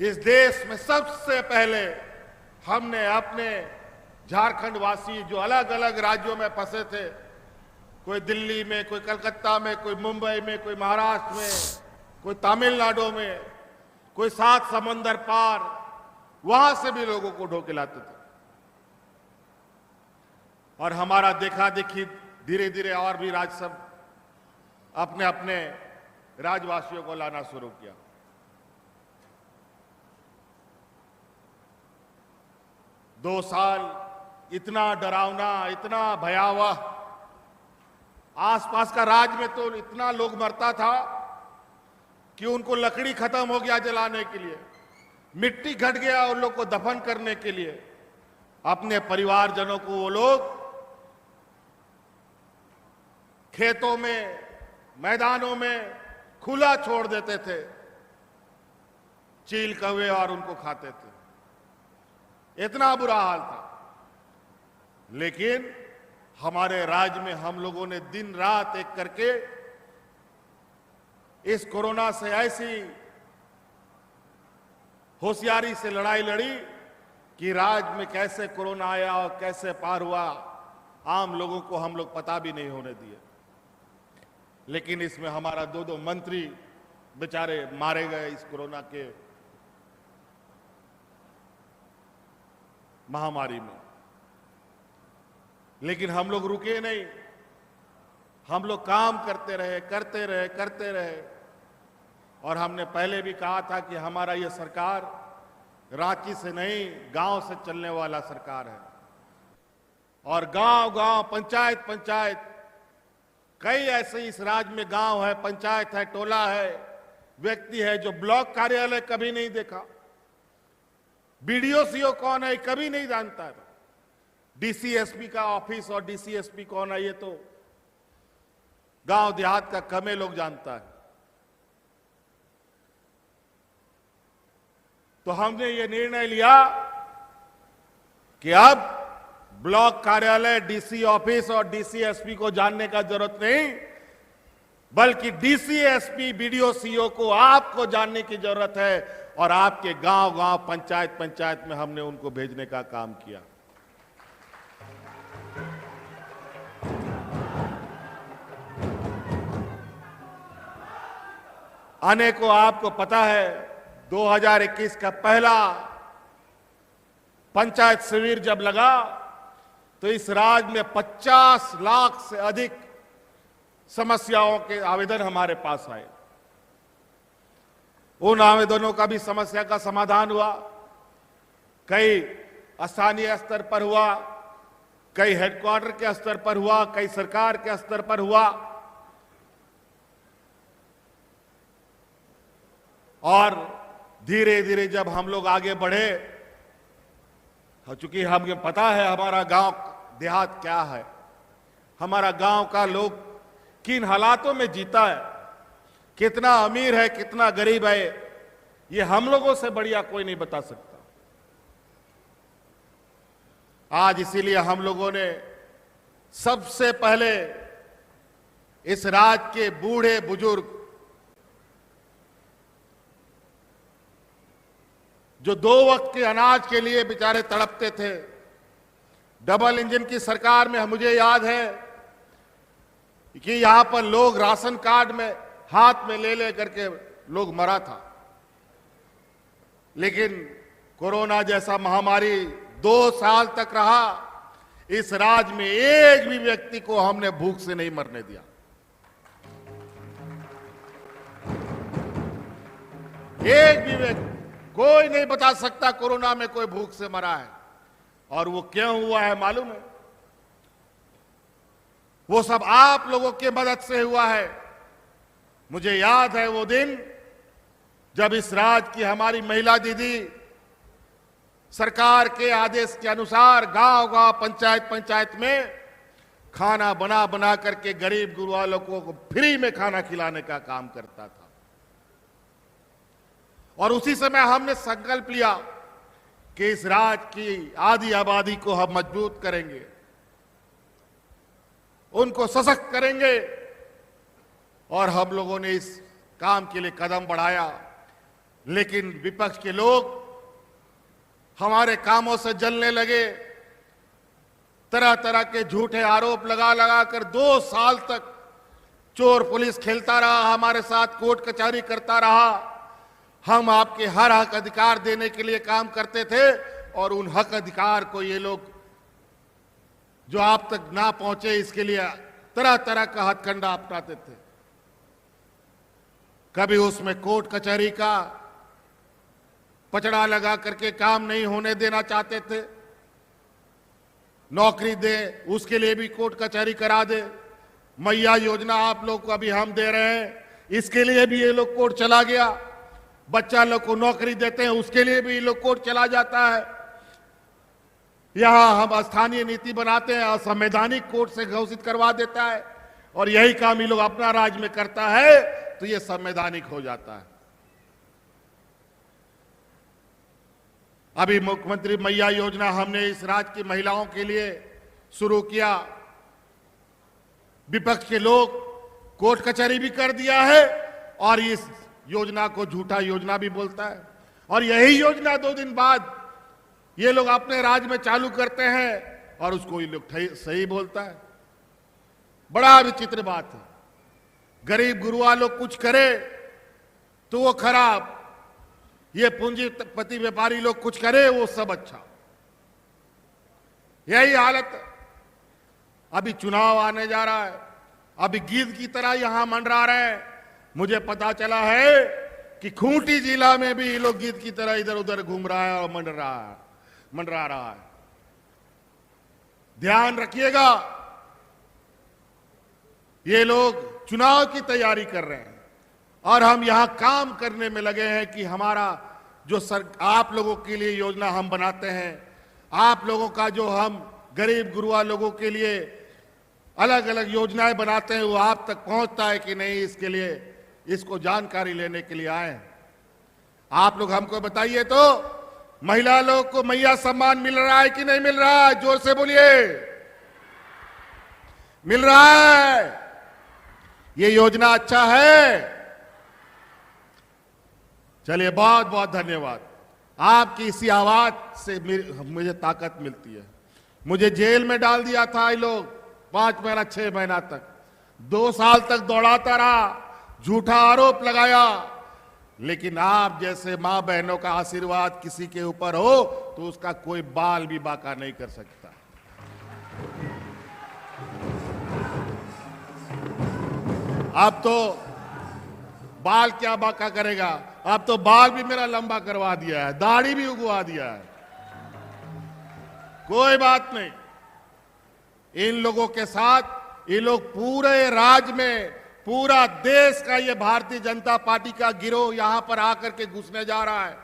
इस देश में सबसे पहले हमने अपने झारखंड वासी जो अलग अलग राज्यों में फंसे थे, कोई दिल्ली में, कोई कलकत्ता में, कोई मुंबई में, कोई महाराष्ट्र में, कोई तमिलनाडु में, कोई सात समंदर पार, वहां से भी लोगों को ढोके लाते थे। और हमारा देखा देखी धीरे धीरे और भी राज्य सब अपने अपने राज्यवासियों को लाना शुरू किया। दो साल इतना डरावना, इतना भयावह, आसपास का राज्य में तो इतना लोग मरता था कि उनको लकड़ी खत्म हो गया जलाने के लिए, मिट्टी घट गया उन लोग को दफन करने के लिए। अपने परिवारजनों को वो लोग खेतों में, मैदानों में खुला छोड़ देते थे, चील कौवे और उनको खाते थे। इतना बुरा हाल था। लेकिन हमारे राज्य में हम लोगों ने दिन रात एक करके इस कोरोना से ऐसी होशियारी से लड़ाई लड़ी कि राज्य में कैसे कोरोना आया और कैसे पार हुआ, आम लोगों को हम लोग पता भी नहीं होने दिए। लेकिन इसमें हमारा दो मंत्री बेचारे मारे गए इस कोरोना के महामारी में। लेकिन हम लोग रुके नहीं, हम लोग काम करते रहे। और हमने पहले भी कहा था कि हमारा ये सरकार रांची से नहीं, गांव से चलने वाला सरकार है। और गांव-गांव, पंचायत कई ऐसे इस राज्य में गांव है, पंचायत है, टोला है, व्यक्ति है जो ब्लॉक कार्यालय कभी नहीं देखा, बीडीओ सीओ कौन है कभी नहीं जानता है, डीसीएसपी का ऑफिस और डीसीएसपी कौन है ये तो गांव देहात का कम लोग जानता है। तो हमने ये निर्णय लिया कि अब ब्लॉक कार्यालय, डीसी ऑफिस और डीसीएसपी को जानने का जरूरत नहीं, बल्कि डीसीएसपी, बीडीओ सीओ को आपको जानने की जरूरत है। और आपके गांव-गांव, पंचायत में हमने उनको भेजने का काम किया। अनेकों आपको पता है 2021 का पहला पंचायत शिविर जब लगा तो इस राज्य में 50 लाख से अधिक समस्याओं के आवेदन हमारे पास आए। उन आवेदनों का भी समस्या का समाधान हुआ, कई स्थानीय स्तर पर हुआ, कई हेडक्वार्टर के स्तर पर हुआ, कई सरकार के स्तर पर हुआ। और धीरे धीरे जब हम लोग आगे बढ़े, चूंकि हमें पता है हमारा गांव देहात क्या है, हमारा गांव का लोग किन हालातों में जीता है, कितना अमीर है, कितना गरीब है, ये हम लोगों से बढ़िया कोई नहीं बता सकता। आज इसीलिए हम लोगों ने सबसे पहले इस राज्य के बूढ़े बुजुर्ग जो 2 वक्त के अनाज के लिए बेचारे तड़पते थे, डबल इंजन की सरकार में मुझे याद है कि यहां पर लोग राशन कार्ड में हाथ में ले करके लोग मरा था। लेकिन कोरोना जैसा महामारी 2 साल तक रहा, इस राज्य में एक भी व्यक्ति को हमने भूख से नहीं मरने दिया। एक भी व्यक्ति, कोई नहीं बता सकता कोरोना में कोई भूख से मरा है। और वो क्यों हुआ है मालूम है? वो सब आप लोगों की मदद से हुआ है। मुझे याद है वो दिन जब इस राज्य की हमारी महिला दीदी सरकार के आदेश के अनुसार गांव-गांव, पंचायत में खाना बना करके गरीब गुरबा लोगों को फ्री में खाना खिलाने का काम करता था। और उसी समय हमने संकल्प लिया कि इस राज्य की आधी आबादी को हम मजबूत करेंगे, उनको सशक्त करेंगे। और हम लोगों ने इस काम के लिए कदम बढ़ाया। लेकिन विपक्ष के लोग हमारे कामों से जलने लगे। तरह तरह के झूठे आरोप लगा लगा कर 2 साल तक चोर पुलिस खेलता रहा, हमारे साथ कोर्ट कचहरी करता रहा। हम आपके हर हक अधिकार देने के लिए काम करते थे और उन हक अधिकार को ये लोग जो आप तक ना पहुंचे इसके लिए तरह तरह का हथकंडा अपनाते थे। कभी उसमें कोर्ट कचहरी का पचड़ा लगा करके काम नहीं होने देना चाहते थे। नौकरी दे उसके लिए भी कोर्ट कचहरी करा दे। मैया योजना आप लोग को अभी हम दे रहे हैं, इसके लिए भी ये लोग कोर्ट चला गया। बच्चा लोग को नौकरी देते हैं उसके लिए भी ये लोग कोर्ट चला जाता है। यहां हम स्थानीय नीति बनाते हैं, असंवैधानिक कोर्ट से घोषित करवा देता है और यही काम ये लोग अपना राज्य में करता है तो ये संवैधानिक हो जाता है। अभी मुख्यमंत्री मैया योजना हमने इस राज्य की महिलाओं के लिए शुरू किया। विपक्ष के लोग कोर्ट कचहरी भी कर दिया है और इस योजना को झूठा योजना भी बोलता है और यही योजना 2 दिन बाद ये लोग अपने राज्य में चालू करते हैं और उसको ये लोग सही बोलता है। बड़ा विचित्र बात है। गरीब गुरुआ लोग कुछ करे तो वो खराब, ये पूंजीपति व्यापारी लोग कुछ करे वो सब अच्छा। यही हालत है। अभी चुनाव आने जा रहा है, अभी गिद्ध की तरह यहां मंडरा रहे हैं। मुझे पता चला है कि खूंटी जिला में भी ये लोग गिद्ध की तरह इधर उधर घूम रहा है और मंडरा रहा है। ध्यान रखिएगा, ये लोग चुनाव की तैयारी कर रहे हैं और हम यहां काम करने में लगे हैं कि हमारा जो आप लोगों के लिए योजना हम बनाते हैं, आप लोगों का जो हम गरीब गुरुआ लोगों के लिए अलग अलग योजनाएं बनाते हैं वो आप तक पहुंचता है कि नहीं, इसके लिए इसको जानकारी लेने के लिए आए हैं। आप लोग हमको बताइए तो महिला लोग को मैया सम्मान मिल रहा है कि नहीं मिल रहा है? जोर से बोलिए। मिल रहा है? ये योजना अच्छा है। चलिए, बहुत बहुत धन्यवाद। आपकी इसी आवाज से मुझे ताकत मिलती है। मुझे जेल में डाल दिया था ये लोग 5 महीना 6 महीना तक, 2 साल तक दौड़ाता रहा, झूठा आरोप लगाया, लेकिन आप जैसे मां बहनों का आशीर्वाद किसी के ऊपर हो तो उसका कोई बाल भी बाका नहीं कर सकता। अब तो बाल क्या बाका करेगा, अब तो बाल भी मेरा लंबा करवा दिया है, दाढ़ी भी उगवा दिया है। कोई बात नहीं, इन लोगों के साथ ये लोग पूरे राज्य में, पूरा देश का ये भारतीय जनता पार्टी का गिरोह यहां पर आकर के घुसने जा रहा है।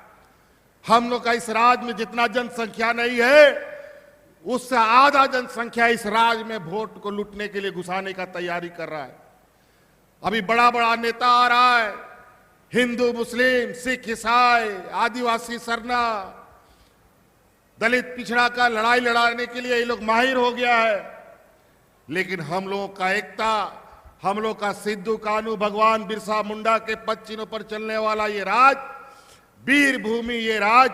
हम लोग का इस राज्य में जितना जनसंख्या नहीं है उससे आधा जनसंख्या इस राज्य में वोट को लूटने के लिए घुसाने का तैयारी कर रहा है। अभी बड़ा बड़ा नेता आ रहा है, हिंदू मुस्लिम सिख ईसाई आदिवासी सरना दलित पिछड़ा का लड़ाई लड़ाने के लिए ये लोग माहिर हो गया है। लेकिन हम लोगों का एकता, हम लोग का सिद्धू कानू भगवान बिरसा मुंडा के पद चिन्हों पर चलने वाला ये राज, वीर भूमि ये राज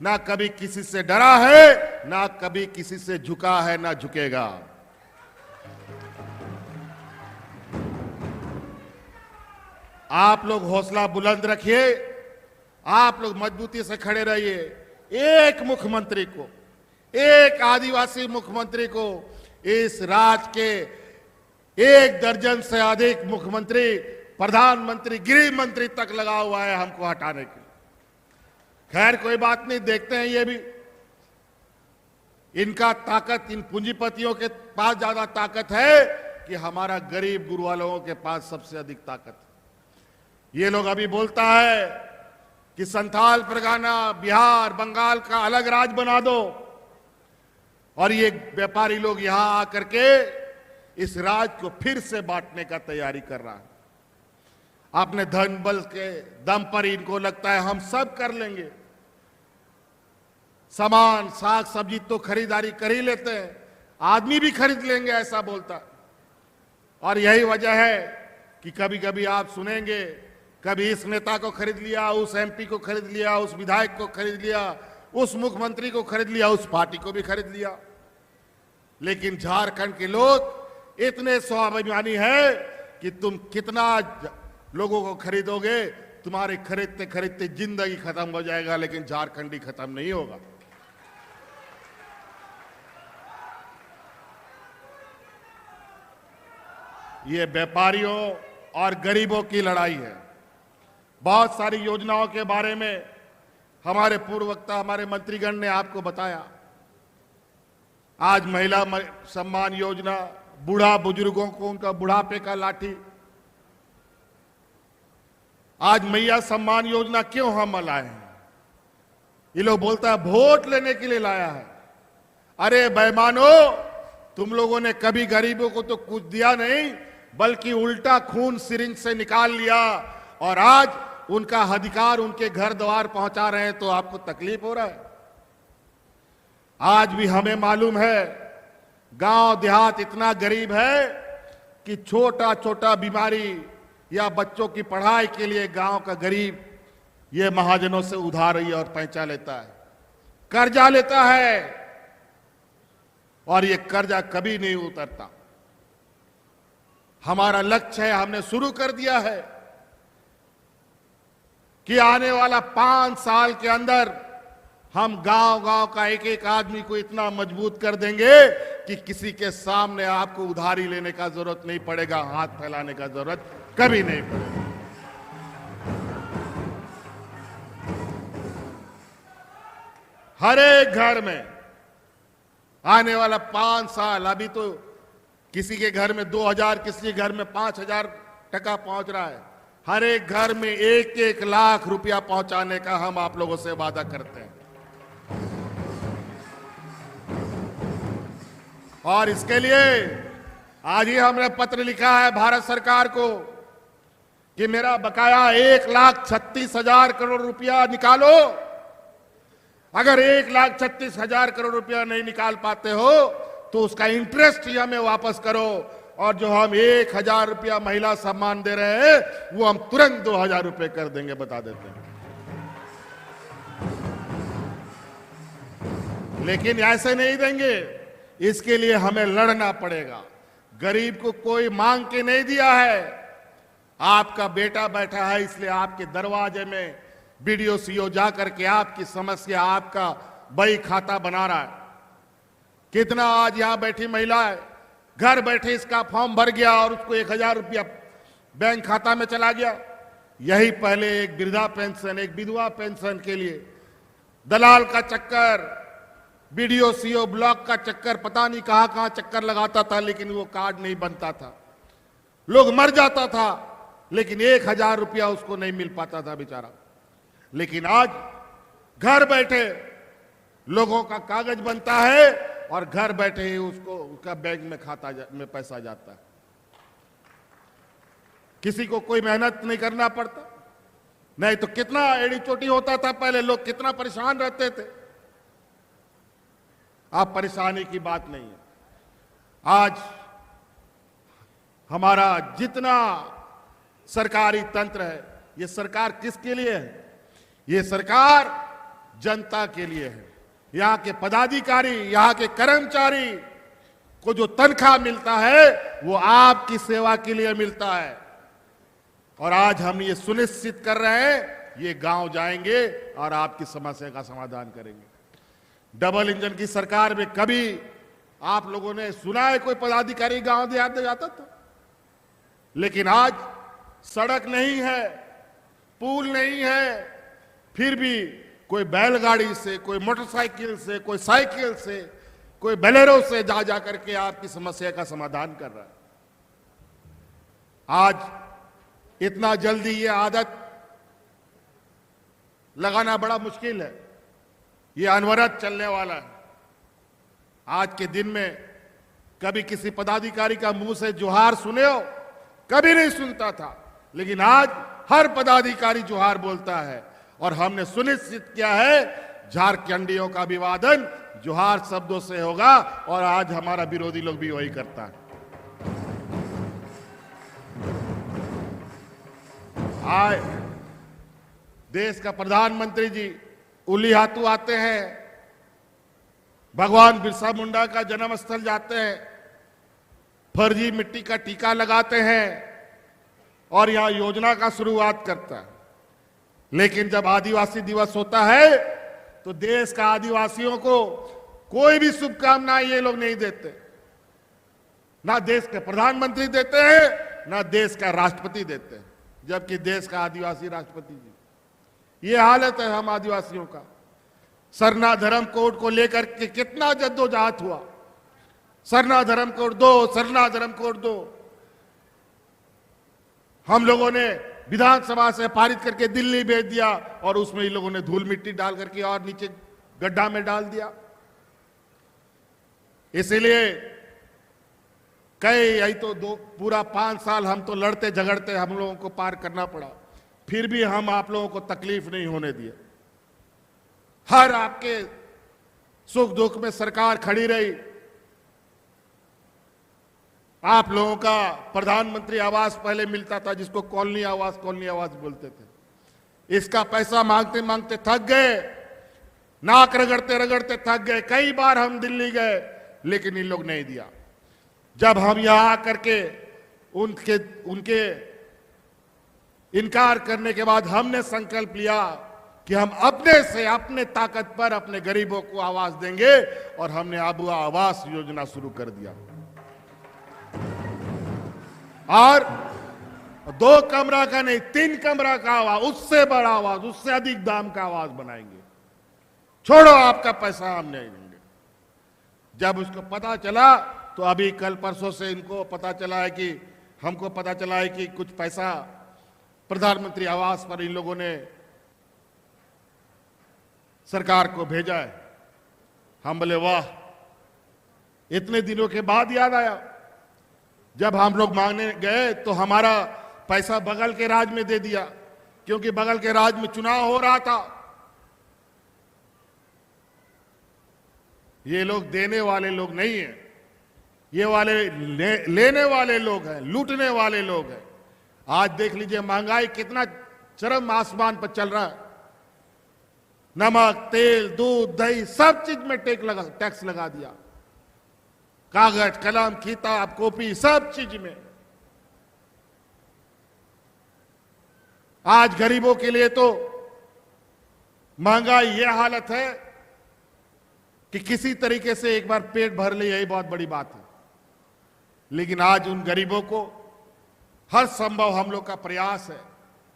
ना कभी किसी से डरा है, ना कभी किसी से झुका है, ना झुकेगा। आप लोग हौसला बुलंद रखिए, आप लोग मजबूती से खड़े रहिए। एक मुख्यमंत्री को, एक आदिवासी मुख्यमंत्री को इस राज्य के 1 दर्जन से अधिक मुख्यमंत्री, प्रधानमंत्री, गृह मंत्री तक लगा हुआ है हमको हटाने के लिए। खैर कोई बात नहीं, देखते हैं ये भी। इनका ताकत, इन पूंजीपतियों के पास ज्यादा ताकत है कि हमारा गरीब गुरुआ लोगों के पास सबसे अधिक ताकत है। ये लोग अभी बोलता है कि संथाल परगना, बिहार, बंगाल का अलग राज्य बना दो, और ये व्यापारी लोग यहां आकर के इस राज्य को फिर से बांटने का तैयारी कर रहा है। अपने धन बल के दम पर इनको लगता है हम सब कर लेंगे। सामान साग सब्जी तो खरीदारी कर ही लेते हैं, आदमी भी खरीद लेंगे ऐसा बोलता। और यही वजह है कि कभी कभी आप सुनेंगे कभी इस नेता को खरीद लिया, उस एमपी को खरीद लिया, उस विधायक को खरीद लिया, उस मुख्यमंत्री को खरीद लिया, उस पार्टी को भी खरीद लिया। लेकिन झारखंड के लोग इतने स्वाभिमानी है कि तुम कितना लोगों को खरीदोगे, तुम्हारे खरीदते खरीदते जिंदगी खत्म हो जाएगा, लेकिन झारखंडी खत्म नहीं होगा। ये व्यापारियों और गरीबों की लड़ाई है। बहुत सारी योजनाओं के बारे में हमारे पूर्व वक्ता, हमारे मंत्रीगण ने आपको बताया। आज महिला सम्मान योजना, बूढ़ा बुजुर्गों को उनका बुढ़ापे का लाठी। आज मैया सम्मान योजना क्यों हम लाए हैं? ये लोग बोलता है वोट लेने के लिए लाया है। अरे बेईमानो, तुम लोगों ने कभी गरीबों को तो कुछ दिया नहीं, बल्कि उल्टा खून सिरिंज से निकाल लिया और आज उनका अधिकार उनके घर द्वार पहुंचा रहे हैं, तो आपको तकलीफ हो रहा है। आज भी हमें मालूम है गांव देहात इतना गरीब है कि छोटा छोटा बीमारी या बच्चों की पढ़ाई के लिए गांव का गरीब ये महाजनों से उधारी और पैंचा लेता है, कर्जा लेता है, और ये कर्जा कभी नहीं उतरता। हमारा लक्ष्य है, हमने शुरू कर दिया है कि आने वाला 5 साल के अंदर हम गांव गांव का एक एक आदमी को इतना मजबूत कर देंगे कि किसी के सामने आपको उधारी लेने का जरूरत नहीं पड़ेगा, हाथ फैलाने का जरूरत कभी नहीं पड़ेगा। हर एक घर में आने वाला 5 साल, अभी तो किसी के घर में 2000, किसी के घर में 5000 टका पहुंच रहा है। हर एक घर में 1-1 लाख रुपया पहुंचाने का हम आप लोगों से वादा करते हैं। और इसके लिए आज ही हमने पत्र लिखा है भारत सरकार को कि मेरा बकाया 1,36,000 करोड़ रुपया निकालो। अगर 1,36,000 करोड़ रुपया नहीं निकाल पाते हो तो उसका इंटरेस्ट ही हमें वापस करो, और जो हम 1,000 रुपया महिला सम्मान दे रहे हैं वो हम तुरंत 2,000 रुपये कर देंगे, बता देते हैं। लेकिन ऐसे नहीं देंगे, इसके लिए हमें लड़ना पड़ेगा। गरीब को कोई मांग के नहीं दिया है। आपका बेटा बैठा है, इसलिए आपके दरवाजे में बीडीओ सीओ जा करके आपकी समस्या, आपका बही खाता बना रहा है। कितना आज यहां बैठी महिला है, घर बैठे इसका फॉर्म भर गया और उसको 1,000 रुपया बैंक खाता में चला गया। यही पहले एक वृद्धा पेंशन, एक विधवा पेंशन के लिए दलाल का चक्कर, बीडीओ सीओ ब्लॉक का चक्कर, पता नहीं कहां कहां चक्कर लगाता था, लेकिन वो कार्ड नहीं बनता था। लोग मर जाता था, लेकिन 1,000 रुपया उसको नहीं मिल पाता था बेचारा। लेकिन आज घर बैठे लोगों का कागज बनता है और घर बैठे ही उसको उसका बैंक में खाता में पैसा जाता है। किसी को कोई मेहनत नहीं करना पड़ता। नहीं तो कितना एड़ी चोटी होता था पहले, लोग कितना परेशान रहते थे। अब परेशानी की बात नहीं है। आज हमारा जितना सरकारी तंत्र है, ये सरकार किसके लिए है? ये सरकार जनता के लिए है। यहां के पदाधिकारी, यहां के कर्मचारी को जो तनख्वाह मिलता है वो आपकी सेवा के लिए मिलता है। और आज हम ये सुनिश्चित कर रहे हैं, ये गांव जाएंगे और आपकी समस्या का समाधान करेंगे। डबल इंजन की सरकार में कभी आप लोगों ने सुना है कोई पदाधिकारी गांव देहात जाता था? लेकिन आज सड़क नहीं है, पुल नहीं है, फिर भी कोई बैलगाड़ी से, कोई मोटरसाइकिल से, कोई साइकिल से, कोई बोलेरो से जा करके आपकी समस्या का समाधान कर रहा है। आज इतना जल्दी ये आदत लगाना बड़ा मुश्किल है। ये अनवरत चलने वाला है। आज के दिन में कभी किसी पदाधिकारी का मुंह से जोहार सुने हो? कभी नहीं सुनता था, लेकिन आज हर पदाधिकारी जोहार बोलता है। और हमने सुनिश्चित किया है झारखंडियों का अभिवादन जोहार शब्दों से होगा, और आज हमारा विरोधी लोग भी वही करता है। आए देश का प्रधानमंत्री जी उलिहातू आते हैं, भगवान बिरसा मुंडा का जन्म स्थल जाते हैं, फर्जी मिट्टी का टीका लगाते हैं और यहां योजना का शुरुआत करता है। लेकिन जब आदिवासी दिवस होता है तो देश का आदिवासियों को कोई भी शुभकामनाएं ये लोग नहीं देते। ना देश के प्रधानमंत्री देते हैं, ना देश का राष्ट्रपति देते हैं, जबकि देश का आदिवासी राष्ट्रपति जी। ये हालत है हम आदिवासियों का। सरना धर्म कोड को लेकर के कितना जद्दोजहद हुआ, सरना धर्म कोड दो, सरना धर्म कोड दो। हम लोगों ने विधानसभा से पारित करके दिल्ली भेज दिया और उसमें इन लोगों ने धूल मिट्टी डाल करके और नीचे गड्ढा में डाल दिया। इसीलिए यही तो पूरा 5 साल हम तो लड़ते झगड़ते हम लोगों को पार करना पड़ा, फिर भी हम आप लोगों को तकलीफ नहीं होने दिए। हर आपके सुख दुख में सरकार खड़ी रही। आप लोगों का प्रधानमंत्री आवास पहले मिलता था, जिसको कॉलोनी आवास बोलते थे। इसका पैसा मांगते मांगते थक गए, नाक रगड़ते रगड़ते थक गए। कई बार हम दिल्ली गए लेकिन इन लोग नहीं दिया। जब हम यहां आकर के उनके इनकार करने के बाद हमने संकल्प लिया कि हम अपने से अपने ताकत पर अपने गरीबों को आवास देंगे और हमने आबुआ आवास योजना शुरू कर दिया। और 2 कमरा का नहीं, 3 कमरा का आवास, उससे बड़ा आवास, उससे अधिक दाम का आवास बनाएंगे। छोड़ो आपका पैसा हम नहीं देंगे। जब उसको पता चला तो अभी कल परसों से इनको पता चला है कि हमको पता चला है कि कुछ पैसा प्रधानमंत्री आवास पर इन लोगों ने सरकार को भेजा है। हम बोले वाह, इतने दिनों के बाद याद आया। जब हम लोग मांगने गए तो हमारा पैसा बगल के राज्य में दे दिया, क्योंकि बगल के राज्य में चुनाव हो रहा था। ये लोग देने वाले लोग नहीं हैं, ये वाले लेने वाले लोग हैं, लूटने वाले लोग हैं। आज देख लीजिए महंगाई कितना चरम आसमान पर चल रहा है। नमक, तेल, दूध, दही सब चीज में टैक्स लगा दिया। कागज, कलम, किताब, कॉपी सब चीज में। आज गरीबों के लिए तो महंगाई ये हालत है कि किसी तरीके से एक बार पेट भर ले, यही बहुत बड़ी बात है। लेकिन आज उन गरीबों को हर संभव हम लोग का प्रयास है,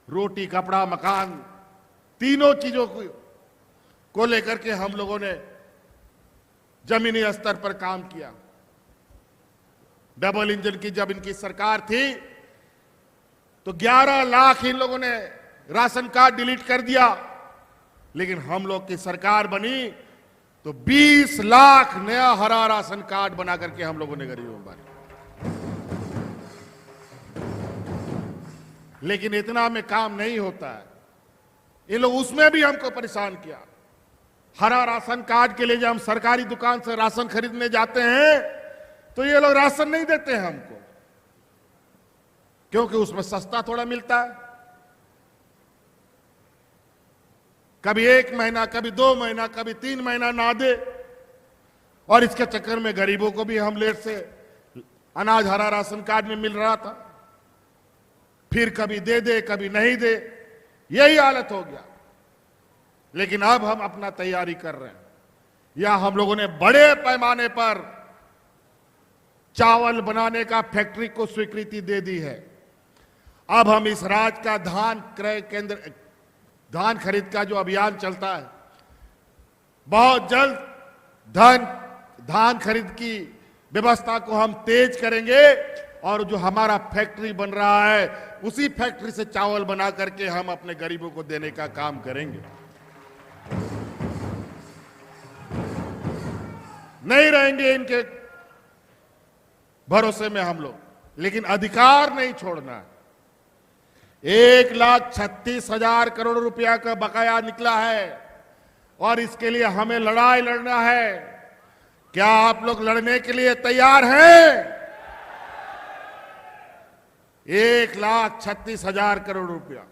रोटी, कपड़ा, मकान, तीनों चीजों को लेकर के हम लोगों ने जमीनी स्तर पर काम किया। डबल इंजन की जब इनकी सरकार थी तो 11 लाख इन लोगों ने राशन कार्ड डिलीट कर दिया। लेकिन हम लोग की सरकार बनी तो 20 लाख नया हरा राशन कार्ड बना करके हम लोगों ने गरीबों को बांटा। लेकिन इतना में काम नहीं होता है, ये लोग उसमें भी हमको परेशान किया। हरा राशन कार्ड के लिए जब हम सरकारी दुकान से राशन खरीदने जाते हैं तो ये लोग राशन नहीं देते हैं हमको, क्योंकि उसमें सस्ता थोड़ा मिलता है। कभी 1 महीना, कभी 2 महीना, कभी 3 महीना ना दे, और इसके चक्कर में गरीबों को भी हम लेट से अनाज हरा राशन कार्ड में मिल रहा था। फिर कभी दे, कभी नहीं दे, यही हालत हो गया। लेकिन अब हम अपना तैयारी कर रहे हैं। या हम लोगों ने बड़े पैमाने पर चावल बनाने का फैक्ट्री को स्वीकृति दे दी है। अब हम इस राज्य का धान क्रय केंद्र, धान खरीद का जो अभियान चलता है, बहुत जल्द धान खरीद की व्यवस्था को हम तेज करेंगे और जो हमारा फैक्ट्री बन रहा है उसी फैक्ट्री से चावल बना करके हम अपने गरीबों को देने का काम करेंगे। नहीं रहेंगे इनके भरोसे में हम लोग, लेकिन अधिकार नहीं छोड़ना है। 1,36,000 करोड़ रुपया का बकाया निकला है और इसके लिए हमें लड़ाई लड़ना है। क्या आप लोग लड़ने के लिए तैयार हैं? 1,36,000 करोड़ रुपया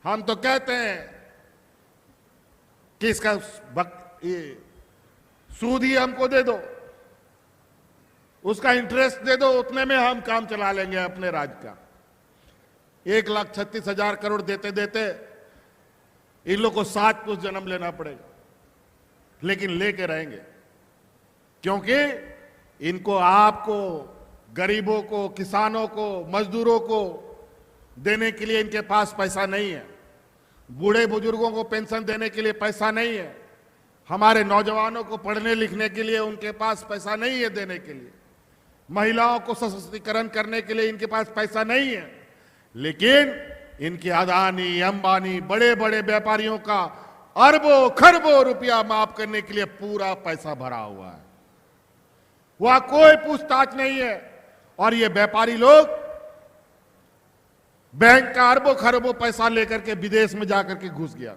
हम तो कहते हैं कि इसका ये सूद ही हमको दे दो, उसका इंटरेस्ट दे दो, उतने में हम काम चला लेंगे अपने राज्य का। 1,36,000 करोड़ देते देते इन लोग को 7 कुछ जन्म लेना पड़ेगा, लेकिन लेके रहेंगे, क्योंकि इनको, आपको, गरीबों को, किसानों को, मजदूरों को देने के लिए इनके पास पैसा नहीं है। बूढ़े बुजुर्गों को पेंशन देने के लिए पैसा नहीं है। हमारे नौजवानों को पढ़ने लिखने के लिए उनके पास पैसा नहीं है देने के लिए। महिलाओं को सशक्तिकरण करने के लिए इनके पास पैसा नहीं है। लेकिन इनके अदानी, अंबानी, बड़े बड़े व्यापारियों का अरबों खरबों रुपया माफ करने के लिए पूरा पैसा भरा हुआ है, वहां कोई पूछताछ नहीं है। और ये व्यापारी लोग बैंक का अरबों खरबों पैसा लेकर के विदेश में जाकर के घुस गया।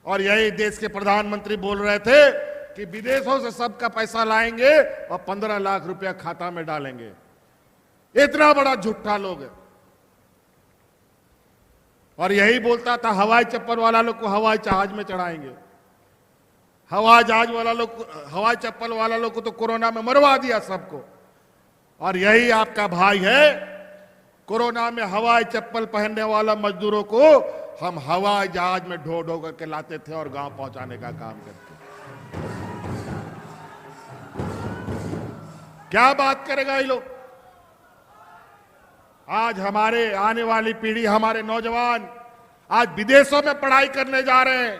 और यही देश के प्रधानमंत्री बोल रहे थे कि विदेशों से सबका पैसा लाएंगे और 15 लाख रुपया खाता में डालेंगे। इतना बड़ा झूठा लोग है। और यही बोलता था हवाई चप्पल वाला लोग को हवाई जहाज में चढ़ाएंगे। हवाई जहाज वाला लोग, हवाई चप्पल वाला लोग को तो कोरोना में मरवा दिया सबको। और यही आपका भाई है, कोरोना में हवाई चप्पल पहनने वाला मजदूरों को हम हवाई जहाज में ढो ढो करके लाते थे और गांव पहुंचाने का काम करते। क्या बात करेगा ये लोग? आज हमारे आने वाली पीढ़ी, हमारे नौजवान आज विदेशों में पढ़ाई करने जा रहे हैं।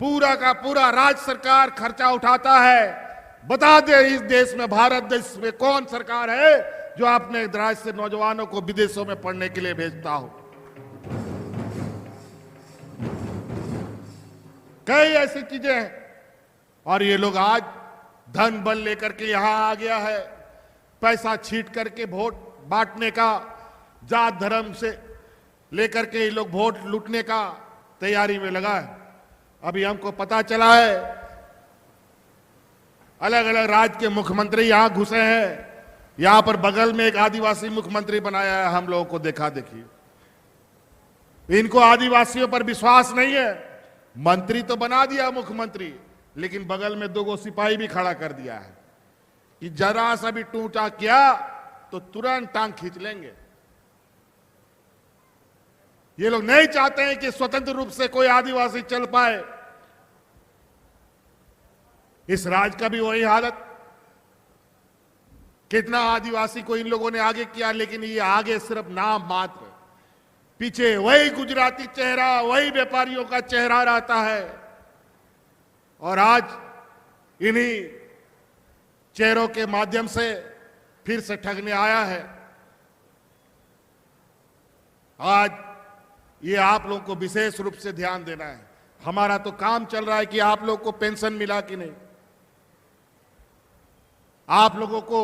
पूरा का पूरा राज्य सरकार खर्चा उठाता है। बता दे इस देश में, भारत देश में कौन सरकार है जो अपने राज्य से नौजवानों को विदेशों में पढ़ने के लिए भेजता हो? कई ऐसी चीजें हैं। और ये लोग आज धन बल लेकर के यहां आ गया है, पैसा छीट करके वोट बांटने का, जात धर्म से लेकर के ये लोग वोट लूटने का तैयारी में लगा है। अभी हमको पता चला है अलग अलग राज्य के मुख्यमंत्री यहां घुसे हैं। यहां पर बगल में एक आदिवासी मुख्यमंत्री बनाया है, हम लोगों को देखा देखिए। इनको आदिवासियों पर विश्वास नहीं है। मंत्री तो बना दिया मुख्यमंत्री, लेकिन बगल में 2 सिपाही भी खड़ा कर दिया है कि जरा सा भी टूटा किया तो तुरंत टांग खींच लेंगे। ये लोग नहीं चाहते हैं कि स्वतंत्र रूप से कोई आदिवासी चल पाए। इस राज्य का भी वही हालत। कितना आदिवासी को इन लोगों ने आगे किया, लेकिन ये आगे सिर्फ नाम मात्र। पीछे वही गुजराती चेहरा, वही व्यापारियों का चेहरा रहता है। और आज इन्हीं चेहरों के माध्यम से फिर से ठगने आया है। आज ये आप लोगों को विशेष रूप से ध्यान देना है। हमारा तो काम चल रहा है कि आप लोग को पेंशन मिला कि नहीं, आप लोगों को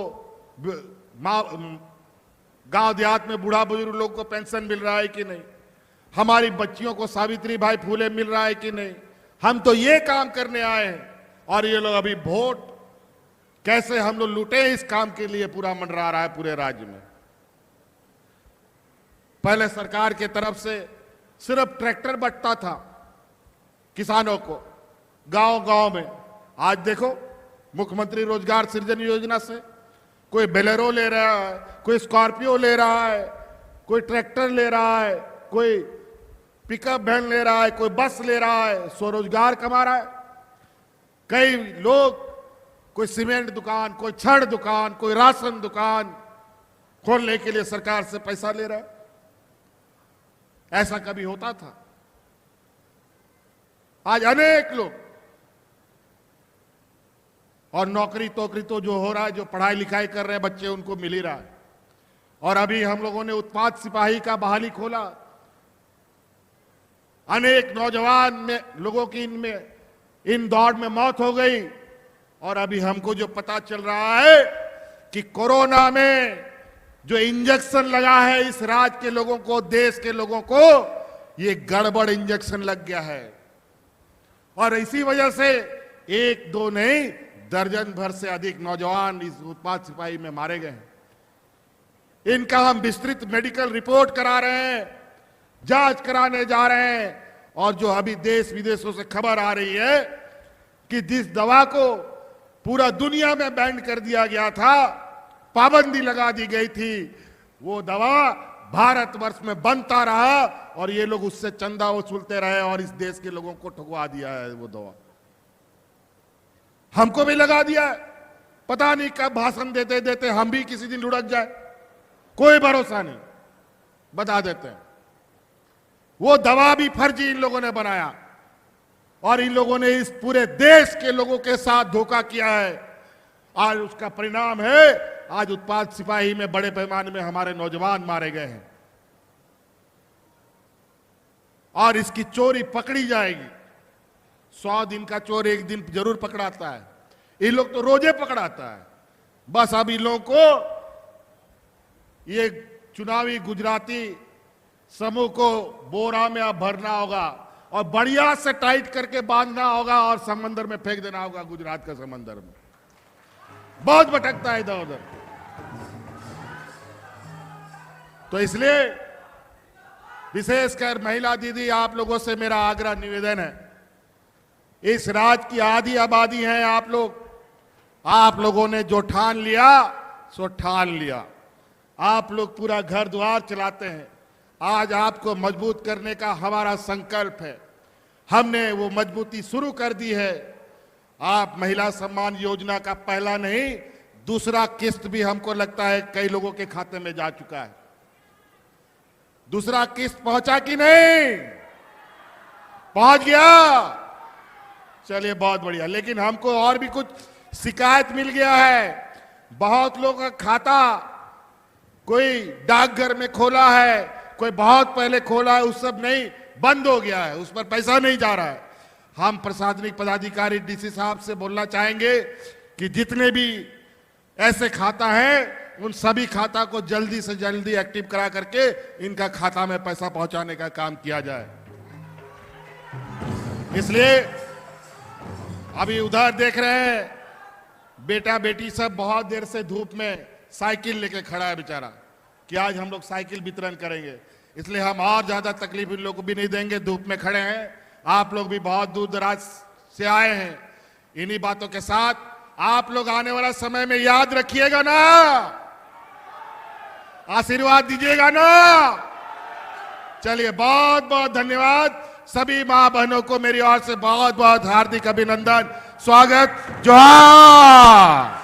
गांव देहात में बूढ़ा बुजुर्ग लोग को पेंशन मिल रहा है कि नहीं, हमारी बच्चियों को सावित्री भाई फूले मिल रहा है कि नहीं। हम तो ये काम करने आए हैं। और ये लोग अभी वोट कैसे हम लोग लूटे, इस काम के लिए पूरा मंडरा रहा है पूरे राज्य में। पहले सरकार के तरफ से सिर्फ ट्रैक्टर बंटता था किसानों को गांव गांव में। आज देखो मुख्यमंत्री रोजगार सृजन योजना से कोई बेलेरो ले रहा है, कोई स्कॉर्पियो ले रहा है, कोई ट्रैक्टर ले रहा है, कोई पिकअप वैन ले रहा है, कोई बस ले रहा है, स्वरोजगार कमा रहा है। कई लोग कोई सीमेंट दुकान, कोई छड़ दुकान, कोई राशन दुकान खोलने के लिए सरकार से पैसा ले रहा है। ऐसा कभी होता था? आज अनेक लोग, और नौकरी तोकरी तो जो हो रहा है, जो पढ़ाई लिखाई कर रहे हैं बच्चे, उनको मिल ही रहा है। और अभी हम लोगों ने उत्पाद सिपाही का बहाली खोला। अनेक नौजवान में लोगों की इन दौड़ में मौत हो गई। और अभी हमको जो पता चल रहा है कि कोरोना में जो इंजेक्शन लगा है इस राज्य के लोगों को, देश के लोगों को, ये गड़बड़ इंजेक्शन लग गया है। और इसी वजह से 1-2 नहीं, दर्जन भर से अधिक नौजवान इस उत्पाद सिपाही में मारे गए हैं। इनका हम विस्तृत मेडिकल रिपोर्ट करा रहे हैं। जांच कराने जा रहे हैं। और जो अभी देश विदेशों से खबर आ रही है कि जिस दवा को पूरा दुनिया में बैन कर दिया गया था, पाबंदी लगा दी गई थी, वो दवा भारतवर्ष में बनता रहा और ये लोग उससे चंदा वसूलते रहे और इस देश के लोगों को ठगवा दिया है। वो दवा हमको भी लगा दिया है, पता नहीं कब भाषण देते देते हम भी किसी दिन लुढ़क जाए, कोई भरोसा नहीं, बता देते हैं। वो दवा भी फर्जी इन लोगों ने बनाया और इन लोगों ने इस पूरे देश के लोगों के साथ धोखा किया है। आज उसका परिणाम है, आज उत्पाद सिपाही में बड़े पैमाने में हमारे नौजवान मारे गए हैं और इसकी चोरी पकड़ी जाएगी। 100 दिन का चोर एक दिन जरूर पकड़ाता है, ये लोग तो रोजे पकड़ाता है। बस अब इन लोगों को ये चुनावी गुजराती समूह को बोरा में अब भरना होगा और बढ़िया से टाइट करके बांधना होगा और समंदर में फेंक देना होगा, गुजरात का समंदर में। बहुत भटकता है इधर उधर। तो इसलिए विशेषकर महिला दीदी, आप लोगों से मेरा आग्रह निवेदन है, इस राज्य की आधी आबादी है आप लोग। आप लोगों ने जो ठान लिया सो ठान लिया। आप लोग पूरा घर द्वार चलाते हैं। आज आपको मजबूत करने का हमारा संकल्प है, हमने वो मजबूती शुरू कर दी है। आप महिला सम्मान योजना का पहला नहीं, दूसरा किस्त भी हमको लगता है कई लोगों के खाते में जा चुका है। दूसरा किस्त पहुंचा कि नहीं? पहुंच गया, चलिए बहुत बढ़िया। लेकिन हमको और भी कुछ शिकायत मिल गया है। बहुत लोगों का खाता कोई डाकघर में खोला है, कोई बहुत पहले खोला है, उस सब नहीं, बंद हो गया है, उस पर पैसा नहीं जा रहा है। हम प्रशासनिक पदाधिकारी डीसी साहब से बोलना चाहेंगे कि जितने भी ऐसे खाता हैं उन सभी खाता को जल्दी से जल्दी एक्टिव करा करके इनका खाता में पैसा पहुंचाने का काम किया जाए। इसलिए अभी उधर देख रहे हैं बेटा बेटी सब बहुत देर से धूप में साइकिल लेके खड़ा है बेचारा कि आज हम लोग साइकिल वितरण करेंगे। इसलिए हम और ज्यादा तकलीफ इन लोगों को भी नहीं देंगे, धूप में खड़े हैं। आप लोग भी बहुत दूर दराज से आए हैं। इन्हीं बातों के साथ आप लोग आने वाला समय में याद रखिएगा ना, आशीर्वाद दीजिएगा ना। चलिए बहुत बहुत धन्यवाद। सभी मां बहनों को मेरी ओर से बहुत बहुत हार्दिक अभिनंदन, स्वागत, जोहार।